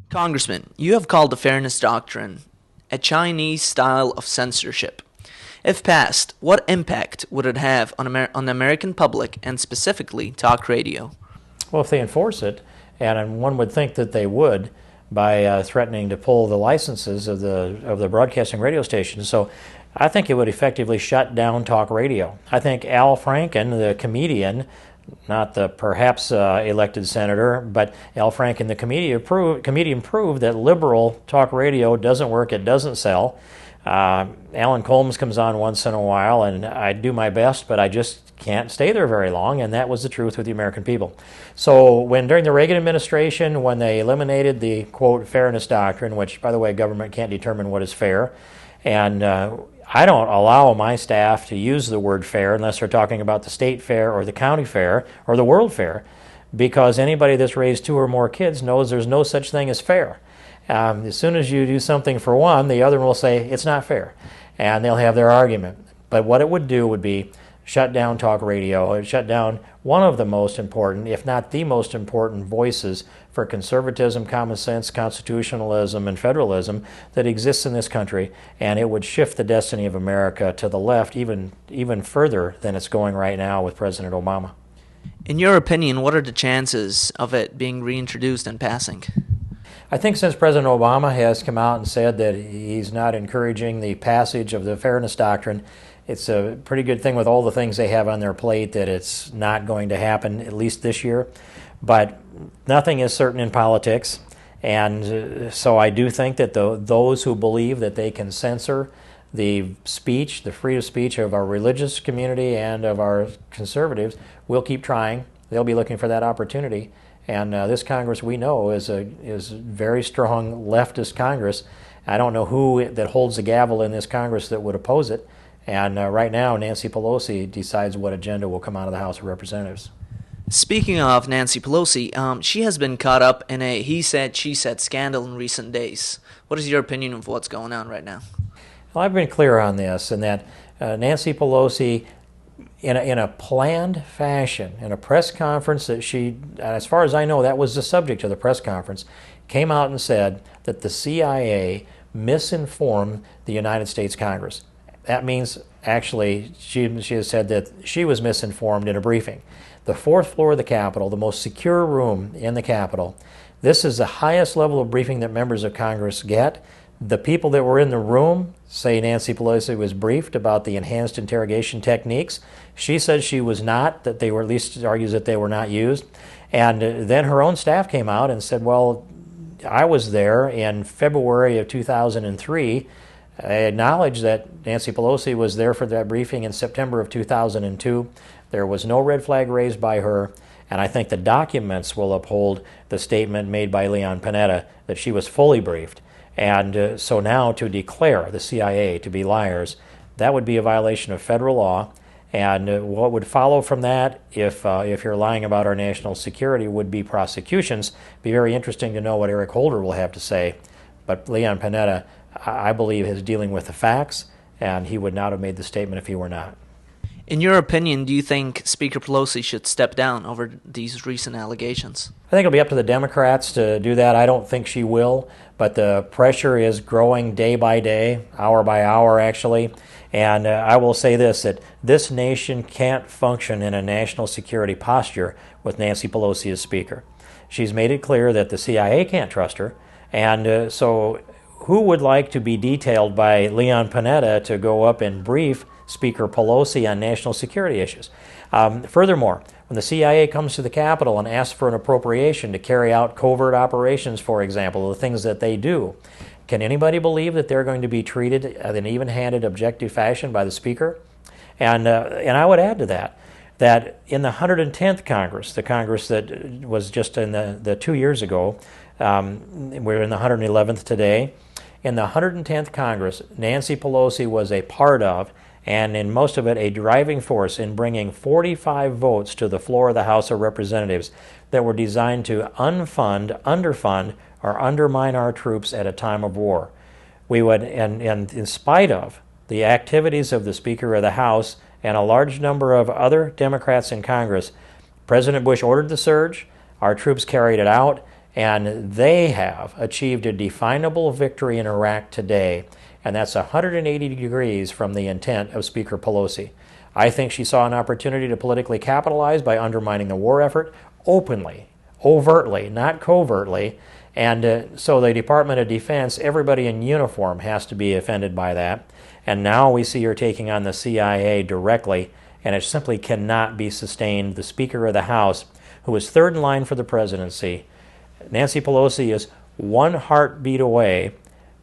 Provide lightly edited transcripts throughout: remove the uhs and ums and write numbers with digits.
Congressman, you have called the Fairness Doctrine a Chinese style of censorship. If passed, what impact would it have on the American public and specifically talk radio? Well, if they enforce it, and one would think that they would, by threatening to pull the licenses of the broadcasting radio stations. So I think it would effectively shut down talk radio. I think Al Franken, the comedian, not the perhaps elected senator, but Al Franken, the comedian, proved that liberal talk radio doesn't work, it doesn't sell. Alan Colmes comes on once in a while, and I do my best, but I just can't stay there very long, and that was the truth with the American people. So during the Reagan administration, when they eliminated the, quote, fairness doctrine, which, by the way, government can't determine what is fair, and I don't allow my staff to use the word fair unless they're talking about the state fair or the county fair or the world fair, because anybody that's raised 2 or more kids knows there's no such thing as fair. As soon as you do something for one, the other one will say it's not fair, and they'll have their argument. But what it would do would be shut down talk radio. It would shut down one of the most important, if not the most important, voices for conservatism, common sense, constitutionalism, and federalism that exists in this country, and it would shift the destiny of America to the left even further than it's going right now with President Obama. In your opinion, what are the chances of it being reintroduced and passing? I think since President Obama has come out and said that he's not encouraging the passage of the Fairness Doctrine, it's a pretty good thing with all the things they have on their plate that it's not going to happen, at least this year. But nothing is certain in politics, and so I do think that those who believe that they can censor the speech, the freedom of speech of our religious community and of our conservatives will keep trying. They'll be looking for that opportunity. And this Congress, we know, is a very strong leftist Congress. I don't know who that holds the gavel in this Congress that would oppose it. And right now, Nancy Pelosi decides what agenda will come out of the House of Representatives. Speaking of Nancy Pelosi, she has been caught up in a he said, she said scandal in recent days. What is your opinion of what's going on right now? Well, I've been clear on this, and that Nancy Pelosi, in a planned fashion, in a press conference that she, as far as I know, that was the subject of the press conference, came out and said that the CIA misinformed the United States Congress. That means, actually, she has said that she was misinformed in a briefing. The 4th floor of the Capitol, the most secure room in the Capitol, this is the highest level of briefing that members of Congress get. The people that were in the room say Nancy Pelosi was briefed about the enhanced interrogation techniques. She says she was not, that they were, at least argues that they were not used. And then her own staff came out and said, well, I was there in February of 2003. I acknowledge that Nancy Pelosi was there for that briefing in September of 2002. There was no red flag raised by her, and I think the documents will uphold the statement made by Leon Panetta that she was fully briefed. And so now to declare the CIA to be liars, that would be a violation of federal law. And what would follow from that, if you're lying about our national security, would be prosecutions. Be very interesting to know what Eric Holder will have to say. But Leon Panetta, I believe, is dealing with the facts, and he would not have made the statement if he were not. In your opinion, do you think Speaker Pelosi should step down over these recent allegations? I think it'll be up to the Democrats to do that. I don't think she will, but the pressure is growing day by day, hour by hour, actually. And I will say this, that this nation can't function in a national security posture with Nancy Pelosi as Speaker. She's made it clear that the CIA can't trust her, and so who would like to be detailed by Leon Panetta to go up and brief Speaker Pelosi on national security issues? Furthermore, when the CIA comes to the Capitol and asks for an appropriation to carry out covert operations, for example, the things that they do, can anybody believe that they're going to be treated in an even-handed, objective fashion by the Speaker? And I would add to that in the 110th Congress, the Congress that was just in the 2 years ago, we're in the 111th today, in the 110th Congress, Nancy Pelosi was a part of, and in most of it a driving force in bringing 45 votes to the floor of the House of Representatives that were designed to unfund, underfund, or undermine our troops at a time of war. We would, and in spite of the activities of the Speaker of the House and a large number of other Democrats in Congress, President Bush ordered the surge, our troops carried it out, And they have achieved a definable victory in Iraq today, and that's 180 degrees from the intent of Speaker Pelosi. I think she saw an opportunity to politically capitalize by undermining the war effort openly, overtly, not covertly. And so the Department of Defense, everybody in uniform has to be offended by that. And now we see her taking on the CIA directly, and it simply cannot be sustained. The Speaker of the House, who is third in line for the presidency, Nancy Pelosi, is one heartbeat away,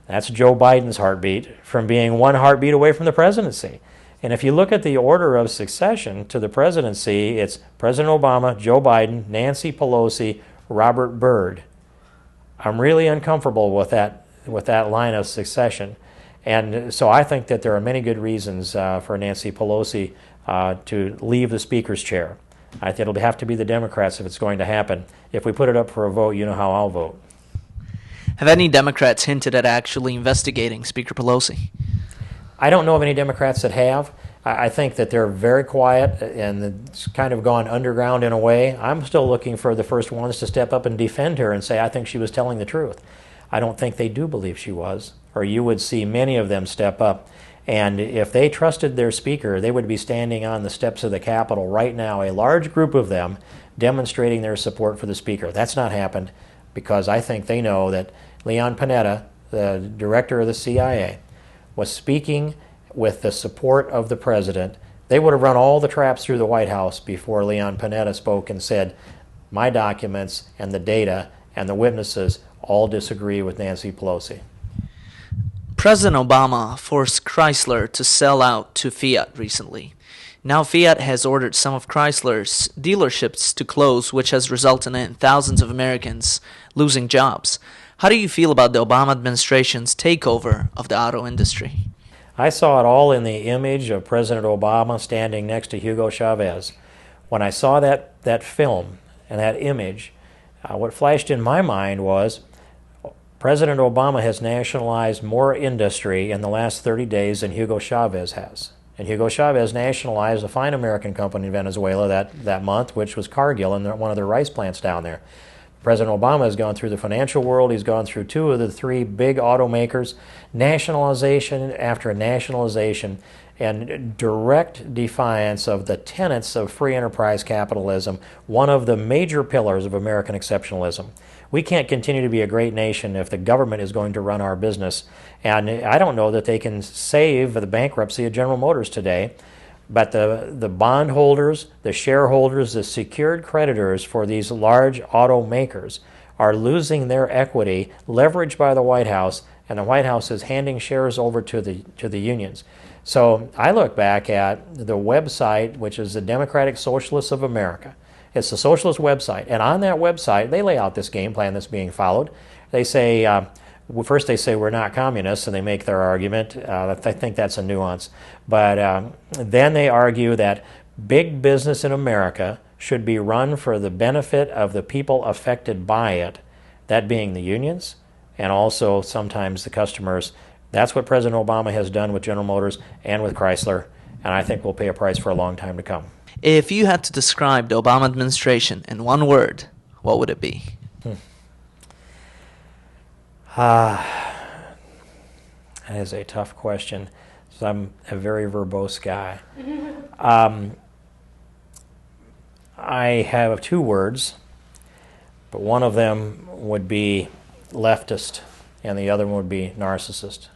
that's Joe Biden's heartbeat, from being one heartbeat away from the presidency. And if you look at the order of succession to the presidency, it's President Obama, Joe Biden, Nancy Pelosi, Robert Byrd. I'm really uncomfortable with that line of succession. And so I think that there are many good reasons for Nancy Pelosi to leave the Speaker's chair. I think it'll have to be the Democrats if it's going to happen. If we put it up for a vote, you know how I'll vote. Have any Democrats hinted at actually investigating Speaker Pelosi? I don't know of any Democrats that have. I think that they're very quiet and it's kind of gone underground in a way. I'm still looking for the first ones to step up and defend her and say, I think she was telling the truth. I don't think they do believe she was, or you would see many of them step up. And if they trusted their speaker, they would be standing on the steps of the Capitol right now, a large group of them demonstrating their support for the speaker. That's not happened because I think they know that Leon Panetta, the director of the CIA, was speaking with the support of the president. They would have run all the traps through the White House before Leon Panetta spoke and said, my documents and the data and the witnesses all disagree with Nancy Pelosi. President Obama forced Chrysler to sell out to Fiat recently. Now Fiat has ordered some of Chrysler's dealerships to close, which has resulted in thousands of Americans losing jobs. How do you feel about the Obama administration's takeover of the auto industry? I saw it all in the image of President Obama standing next to Hugo Chavez. When I saw that film and that image, what flashed in my mind was President Obama has nationalized more industry in the last 30 days than Hugo Chavez has. And Hugo Chavez nationalized a fine American company in Venezuela that month, which was Cargill and one of their rice plants down there. President Obama has gone through the financial world. He's gone through two of the three big automakers, nationalization after nationalization, and direct defiance of the tenets of free enterprise capitalism, one of the major pillars of American exceptionalism. We can't continue to be a great nation if the government is going to run our business. And I don't know that they can save the bankruptcy of General Motors today. But the bondholders, the shareholders, the secured creditors for these large automakers are losing their equity, leveraged by the White House, and the White House is handing shares over to the unions. So I look back at the website, which is the Democratic Socialists of America. It's the socialist website, and on that website, they lay out this game plan that's being followed. They say, first they say we're not communists, and they make their argument. I think that's a nuance. But then they argue that big business in America should be run for the benefit of the people affected by it, that being the unions and also sometimes the customers. That's what President Obama has done with General Motors and with Chrysler, and I think we'll pay a price for a long time to come. If you had to describe the Obama administration in one word, what would it be? That is a tough question. So I'm a very verbose guy. I have two words, but one of them would be leftist, and the other one would be narcissist.